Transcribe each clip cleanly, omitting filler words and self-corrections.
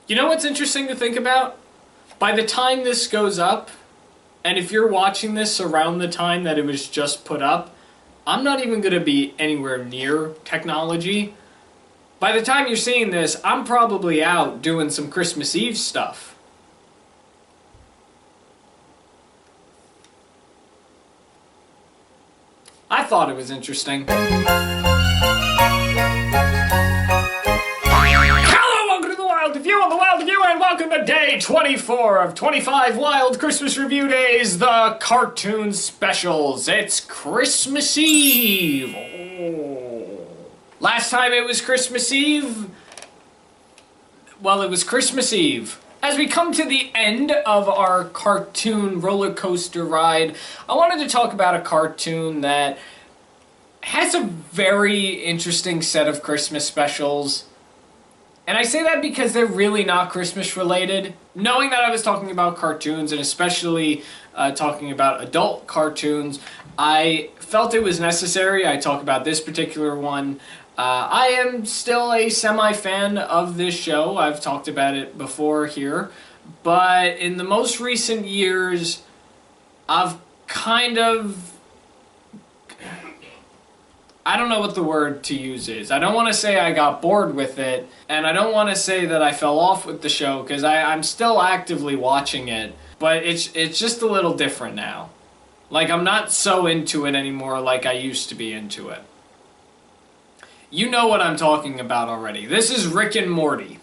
You know what's interesting to think about? By the time this goes up, and if you're watching this around the time that it was just put up, I'm not even going to be anywhere near technology. By the time you're seeing this, I'm probably out doing some Christmas Eve stuff. I thought it was interesting. And welcome to day 24 of 25 wild Christmas review days, the cartoon specials. It's Christmas Eve. Oh. Last time it was Christmas Eve, well, it was Christmas Eve. As we come to the end of our cartoon roller coaster ride, I wanted to talk about a cartoon that has a very interesting set of Christmas specials. And I say that because they're really not Christmas related. Knowing that I was talking about cartoons, and especially talking about adult cartoons, I felt it was necessary I talk about this particular one. I am still a semi-fan of this show. I've talked about it before here. But in the most recent years, I've kind of... I don't know what the word to use is. I don't want to say I got bored with it, and I don't want to say that I fell off with the show, because I'm still actively watching it, but it's just a little different now. Like, I'm not so into it anymore like I used to be into it. You know what I'm talking about already. This is Rick and Morty.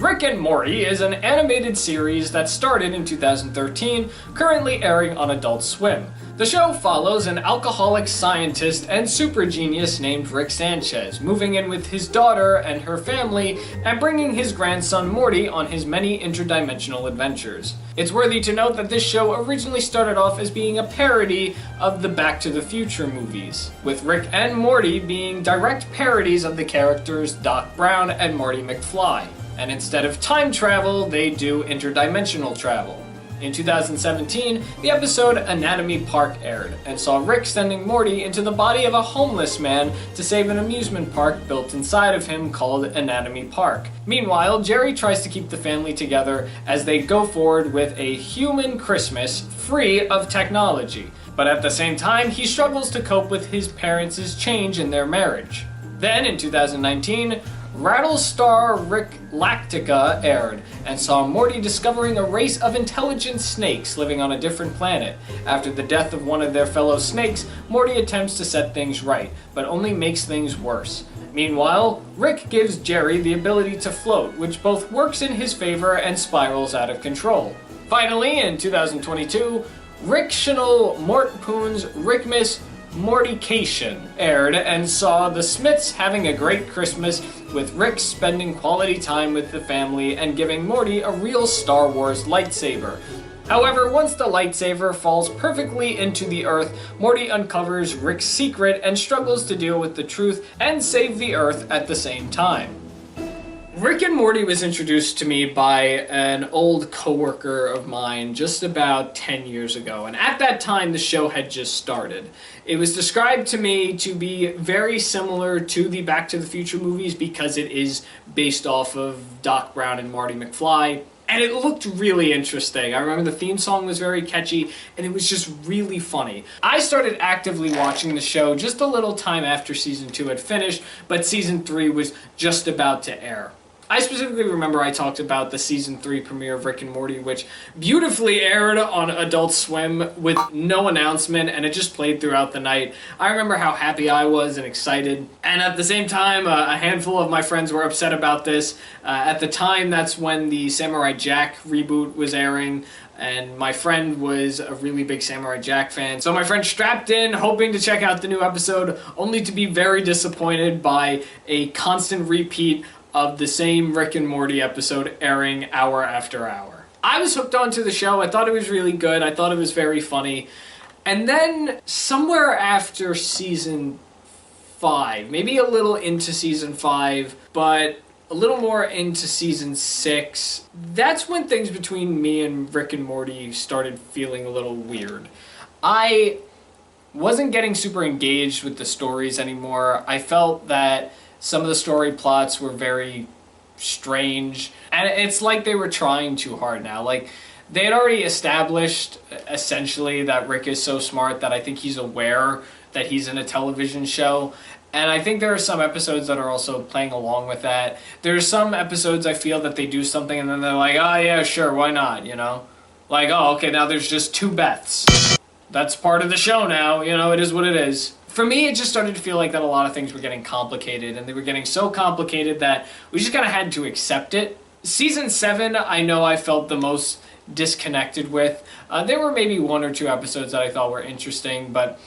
Rick and Morty is an animated series that started in 2013, currently airing on Adult Swim. The show follows an alcoholic scientist and super genius named Rick Sanchez, moving in with his daughter and her family, and bringing his grandson Morty on his many interdimensional adventures. It's worthy to note that this show originally started off as being a parody of the Back to the Future movies, with Rick and Morty being direct parodies of the characters Doc Brown and Marty McFly. And instead of time travel, they do interdimensional travel. In 2017, the episode Anatomy Park aired, and saw Rick sending Morty into the body of a homeless man to save an amusement park built inside of him called Anatomy Park. Meanwhile, Jerry tries to keep the family together as they go forward with a human Christmas free of technology. But at the same time, he struggles to cope with his parents' change in their marriage. Then, in 2019, Rattlestar Rick Lactica aired, and saw Morty discovering a race of intelligent snakes living on a different planet. After the death of one of their fellow snakes, Morty attempts to set things right, but only makes things worse. Meanwhile, Rick gives Jerry the ability to float, which both works in his favor and spirals out of control. Finally, in 2022, Rictional Mortpoon's Rickmas Mortication aired, and saw the Smiths having a great Christmas, with Rick spending quality time with the family and giving Morty a real Star Wars lightsaber. However, once the lightsaber falls perfectly into the Earth, Morty uncovers Rick's secret and struggles to deal with the truth and save the Earth at the same time. Rick and Morty was introduced to me by an old coworker of mine just about 10 years ago, and at that time the show had just started. It was described to me to be very similar to the Back to the Future movies because it is based off of Doc Brown and Marty McFly, and it looked really interesting. I remember the theme song was very catchy, and it was just really funny. I started actively watching the show just a little time after Season 2 had finished, but Season 3 was just about to air. I specifically remember I talked about the Season 3 premiere of Rick and Morty, which beautifully aired on Adult Swim with no announcement, and it just played throughout the night. I remember how happy I was and excited, and at the same time, a handful of my friends were upset about this. At the time, that's when the Samurai Jack reboot was airing, and my friend was a really big Samurai Jack fan. So my friend strapped in, hoping to check out the new episode, only to be very disappointed by a constant repeat of the same Rick and Morty episode airing hour after hour. I was hooked onto the show. I thought it was really good. I thought it was very funny. And then somewhere after Season 5, maybe a little into Season 5, but a little more into Season 6, that's when things between me and Rick and Morty started feeling a little weird. I wasn't getting super engaged with the stories anymore. I felt that some of the story plots were very strange, and it's like they were trying too hard now. Like, they had already established essentially that Rick is so smart that I think he's aware that he's in a television show. And I think there are some episodes that are also playing along with that. There are some episodes I feel that they do something and then they're like, oh yeah, sure, why not, you know? Like, oh, okay, now there's just two Beths. That's part of the show now, you know, it is what it is. For me, it just started to feel like that a lot of things were getting complicated, and they were getting so complicated that we just kind of had to accept it. Season 7, I know I felt the most disconnected with. There were maybe 1 or 2 episodes that I thought were interesting, but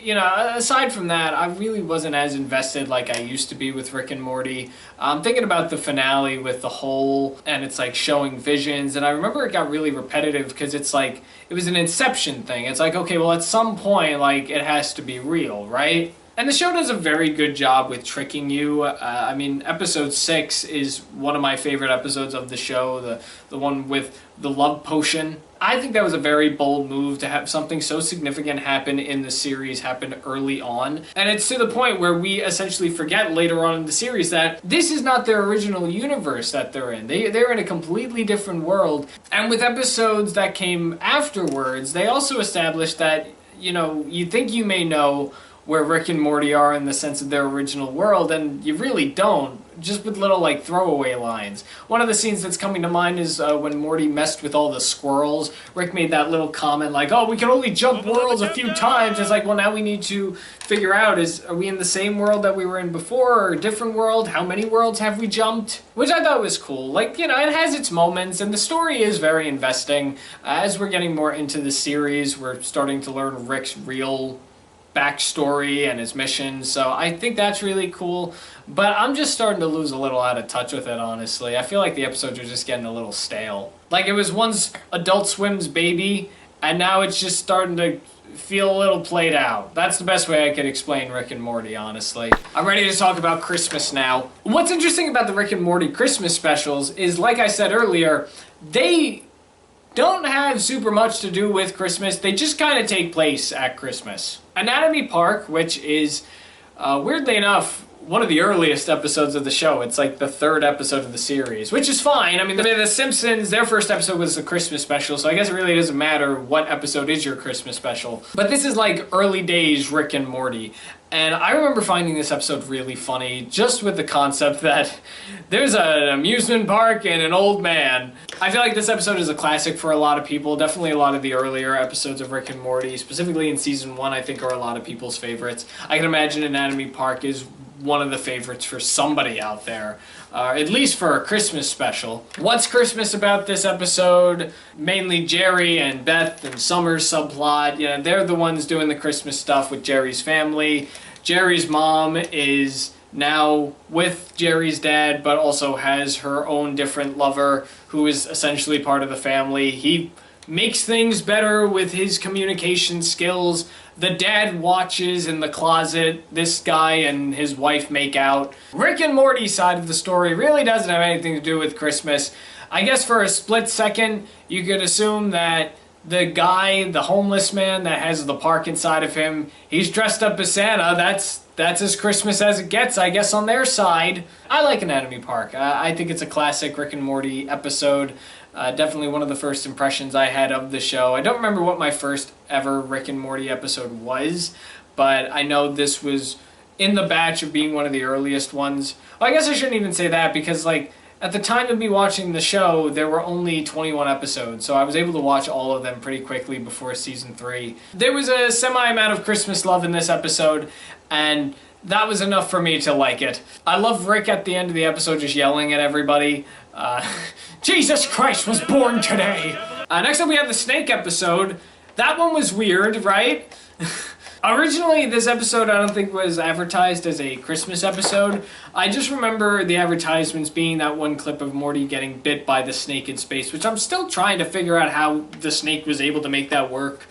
you know, aside from that, I really wasn't as invested like I used to be with Rick and Morty. I'm thinking about the finale with the hole, and it's like showing visions, and I remember it got really repetitive because it's like, it was an Inception thing. It's like, okay, well at some point, like, it has to be real, right? And the show does a very good job with tricking you. I mean, episode 6 is one of my favorite episodes of the show, the one with the love potion. I think that was a very bold move to have something so significant happen in the series happen early on. And it's to the point where we essentially forget later on in the series that this is not their original universe that they're in. They're in a completely different world. And with episodes that came afterwards, they also established that, you know, you think you may know where Rick and Morty are in the sense of their original world, and you really don't, just with little, like, throwaway lines. One of the scenes that's coming to mind is when Morty messed with all the squirrels. Rick made that little comment like, oh, we can only jump worlds a few times. It's like, well, now we need to figure out, are we in the same world that we were in before, or a different world? How many worlds have we jumped? Which I thought was cool. Like, you know, it has its moments, and the story is very investing. As we're getting more into the series, we're starting to learn Rick's real backstory and his mission, so I think that's really cool, but I'm just starting to lose a little out of touch with it, honestly. I feel like the episodes are just getting a little stale. Like, it was once Adult Swim's baby, and now it's just starting to feel a little played out. That's the best way I could explain Rick and Morty, honestly. I'm ready to talk about Christmas now. What's interesting about the Rick and Morty Christmas specials is, like I said earlier, they don't have super much to do with Christmas. They just kind of take place at Christmas. Anatomy Park, which is, weirdly enough, one of the earliest episodes of the show. It's like the 3rd episode of the series, which is fine. I mean, The Simpsons, their first episode was a Christmas special, so I guess it really doesn't matter what episode is your Christmas special. But this is like early days Rick and Morty. And I remember finding this episode really funny, just with the concept that there's an amusement park and an old man. I feel like this episode is a classic for a lot of people. Definitely a lot of the earlier episodes of Rick and Morty, specifically in season 1, I think are a lot of people's favorites. I can imagine Anatomy Park is one of the favorites for somebody out there, at least for a Christmas special. What's Christmas about this episode? Mainly Jerry and Beth and Summer's subplot. You know, they're the ones doing the Christmas stuff with Jerry's family. Jerry's mom is now with Jerry's dad, but also has her own different lover who is essentially part of the family. He makes things better with his communication skills. The dad watches in the closet. This guy and his wife make out. Rick and Morty's side of the story really doesn't have anything to do with Christmas. I guess for a split second, you could assume that the guy, the homeless man that has the park inside of him, he's dressed up as Santa. That's as Christmas as it gets, I guess, on their side. I like Anatomy Park. I think it's a classic Rick and Morty episode. Definitely one of the first impressions I had of the show. I don't remember what my first ever Rick and Morty episode was, but I know this was in the batch of being one of the earliest ones. Well, I guess I shouldn't even say that because, like, at the time of me watching the show, there were only 21 episodes, so I was able to watch all of them pretty quickly before season 3. There was a semi-amount of Christmas love in this episode, and that was enough for me to like it. I love Rick at the end of the episode just yelling at everybody. Jesus Christ was born today! Next up we have the snake episode. That one was weird, right? Originally, this episode I don't think was advertised as a Christmas episode. I just remember the advertisements being that one clip of Morty getting bit by the snake in space, which I'm still trying to figure out how the snake was able to make that work.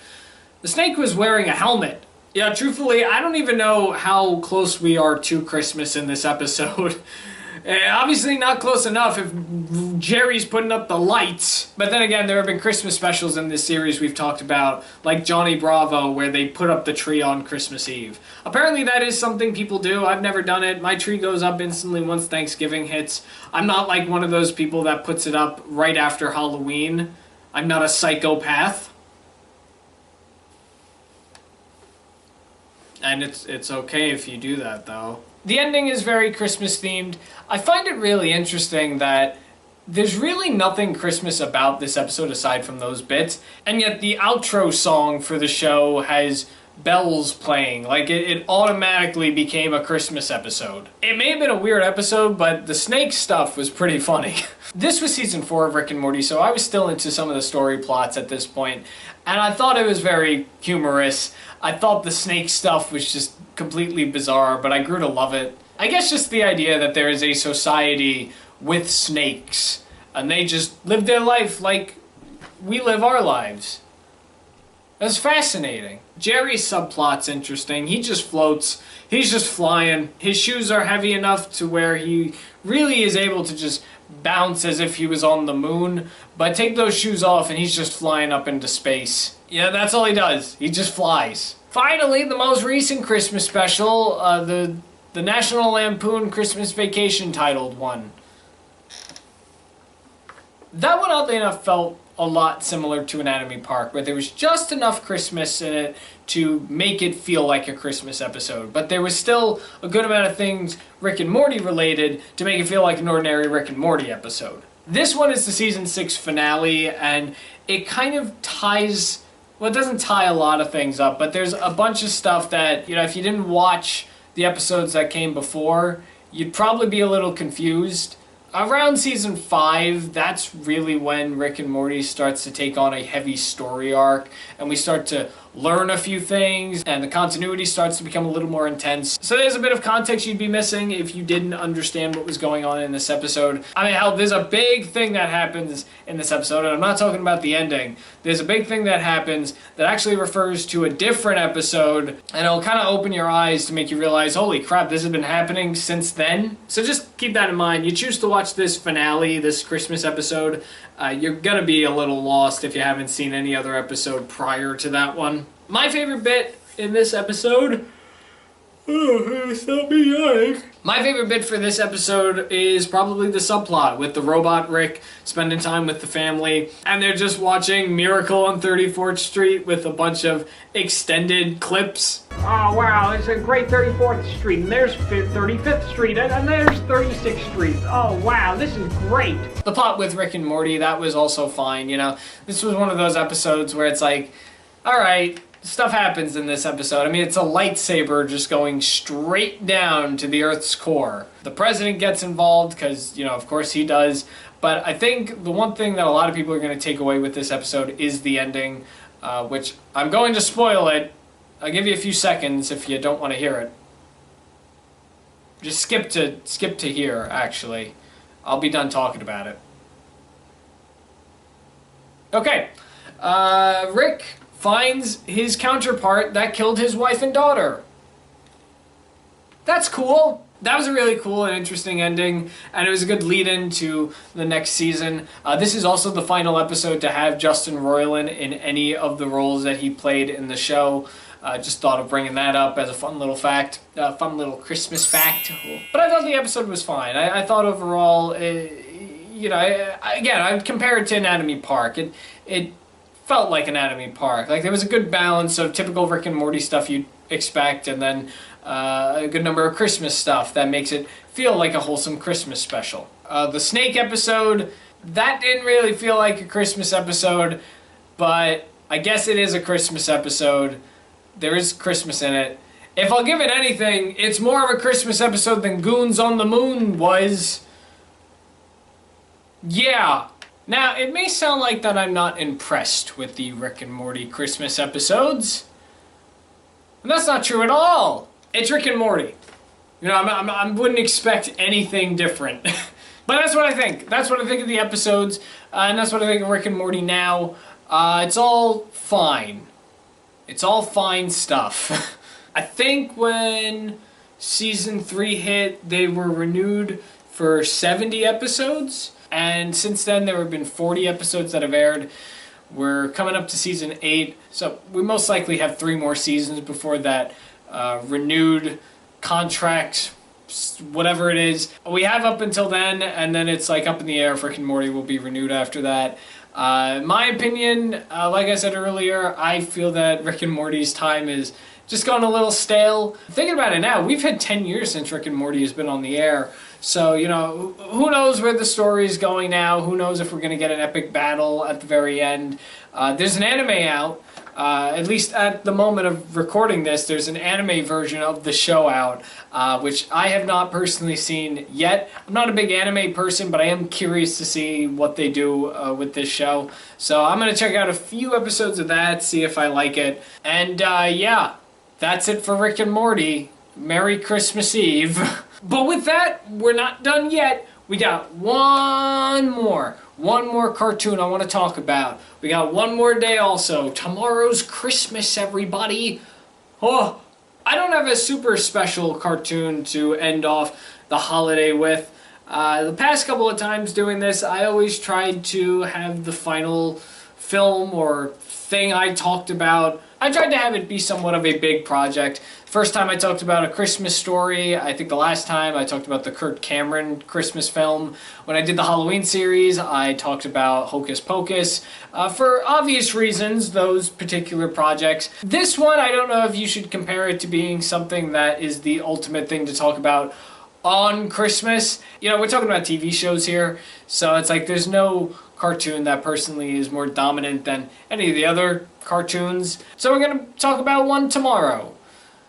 The snake was wearing a helmet. Yeah, truthfully, I don't even know how close we are to Christmas in this episode. Obviously not close enough if Jerry's putting up the lights. But then again, there have been Christmas specials in this series we've talked about, like Johnny Bravo, where they put up the tree on Christmas Eve. Apparently that is something people do. I've never done it. My tree goes up instantly once Thanksgiving hits. I'm not like one of those people that puts it up right after Halloween. I'm not a psychopath. And it's okay if you do that, though. The ending is very Christmas themed. I find it really interesting that there's really nothing Christmas about this episode aside from those bits, and yet the outro song for the show has bells playing. Like, it automatically became a Christmas episode. It may have been a weird episode, but the snake stuff was pretty funny. This was season 4 of Rick and Morty, so I was still into some of the story plots at this point, and I thought it was very humorous. I thought the snake stuff was just completely bizarre, but I grew to love it. I guess just the idea that there is a society with snakes, and they just live their life like we live our lives. That's fascinating. Jerry's subplot's interesting. He just floats. He's just flying. His shoes are heavy enough to where he really is able to just bounce as if he was on the moon, but take those shoes off and he's just flying up into space. Yeah, that's all he does. He just flies. Finally, the most recent Christmas special, the National Lampoon Christmas Vacation titled one. That one, oddly enough, felt a lot similar to Anatomy Park, where there was just enough Christmas in it to make it feel like a Christmas episode. But there was still a good amount of things Rick and Morty related to make it feel like an ordinary Rick and Morty episode. This one is the season 6 finale, and it kind of ties... Well, it doesn't tie a lot of things up, but there's a bunch of stuff that, you know, if you didn't watch the episodes that came before, you'd probably be a little confused. Around season 5, that's really when Rick and Morty starts to take on a heavy story arc, and we start to learn a few things, and the continuity starts to become a little more intense. So there's a bit of context you'd be missing if you didn't understand what was going on in this episode. I mean, hell, there's a big thing that happens in this episode, and I'm not talking about the ending. There's a big thing that happens that actually refers to a different episode, and it'll kind of open your eyes to make you realize, holy crap, this has been happening since then. So just keep that in mind. You choose to watch this finale, this Christmas episode, you're gonna be a little lost if you haven't seen any other episode prior to that one. My favorite bit in this episode... My favorite bit for this episode is probably the subplot with the robot Rick spending time with the family, and they're just watching Miracle on 34th Street with a bunch of extended clips. Oh wow, it's a great 34th Street, and there's 35th Street, and there's 36th Street. Oh wow, this is great. The plot with Rick and Morty, that was also fine, you know. This was one of those episodes where it's like, alright, stuff happens in this episode. I mean, it's a lightsaber just going straight down to the Earth's core. The president gets involved because, you know, of course he does. But I think the one thing that a lot of people are going to take away with this episode is the ending, which I'm going to spoil it. I'll give you a few seconds if you don't want to hear it. Just skip to here, actually. I'll be done talking about it. Okay. Rick finds his counterpart that killed his wife and daughter. That's cool. That was a really cool and interesting ending, and it was a good lead-in to the next season. This is also the final episode to have Justin Roiland in any of the roles that he played in the show. Just thought of bringing that up as a fun little fact, fun little Christmas fact. But I thought the episode was fine. I thought overall, you know, again, I'd compare it to Anatomy Park. It felt like Anatomy Park. Like, there was a good balance of typical Rick and Morty stuff you'd expect, and then a good number of Christmas stuff that makes it feel like a wholesome Christmas special. The snake episode, that didn't really feel like a Christmas episode, but I guess it is a Christmas episode. There is Christmas in it. If I'll give it anything, it's more of a Christmas episode than Goons on the Moon was. Yeah. Now, it may sound like that I'm not impressed with the Rick and Morty Christmas episodes. And that's not true at all. It's Rick and Morty. You know, I wouldn't expect anything different. But that's what I think. That's what I think of the episodes. And that's what I think of Rick and Morty now. It's all fine. It's all fine stuff. I think when season 3 hit, they were renewed for 70 episodes. And since then, there have been 40 episodes that have aired. We're coming up to season 8, so we most likely have 3 more seasons before that renewed contract, whatever it is. We have up until then, and then it's like up in the air if Rick and Morty will be renewed after that. My opinion, like I said earlier, I feel that Rick and Morty's time is just gone a little stale. Thinking about it now, we've had 10 years since Rick and Morty has been on the air. So, you know, who knows where the story is going now? Who knows if we're going to get an epic battle at the very end? There's an anime out. At least at the moment of recording this, there's an anime version of the show out, which I have not personally seen yet. I'm not a big anime person, but I am curious to see what they do with this show. So I'm going to check out a few episodes of that, see if I like it. And yeah, that's it for Rick and Morty. Merry Christmas Eve. But with that, we're not done yet. We got one more cartoon I want to talk about. We got one more day also. Tomorrow's Christmas, everybody. Oh, I don't have a super special cartoon to end off the holiday with. The past couple of times doing this, I always tried to have the final film or thing I talked about. I tried to have it be somewhat of a big project. First time I talked about A Christmas Story. I think the last time I talked about the Kirk Cameron Christmas film. When I did the Halloween series, I talked about Hocus Pocus. For obvious reasons, those particular projects. This one, I don't know if you should compare it to being something that is the ultimate thing to talk about on Christmas. You know, we're talking about TV shows here, so it's like there's no cartoon that personally is more dominant than any of the other cartoons. So we're going to talk about one tomorrow.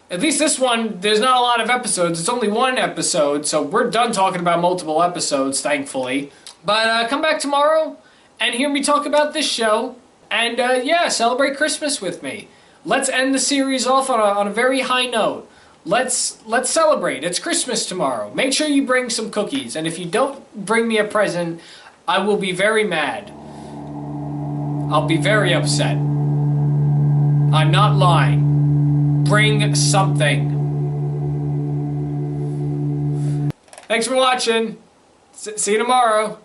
At least this one, there's not a lot of episodes. It's only one episode, so we're done talking about multiple episodes, thankfully. But come back tomorrow and hear me talk about this show. And yeah, celebrate Christmas with me. Let's end the series off on a very high note. Let's celebrate. It's Christmas tomorrow. Make sure you bring some cookies. And if you don't bring me a present, I will be very mad. I'll be very upset. I'm not lying. Bring something. Thanks for watching. See you tomorrow.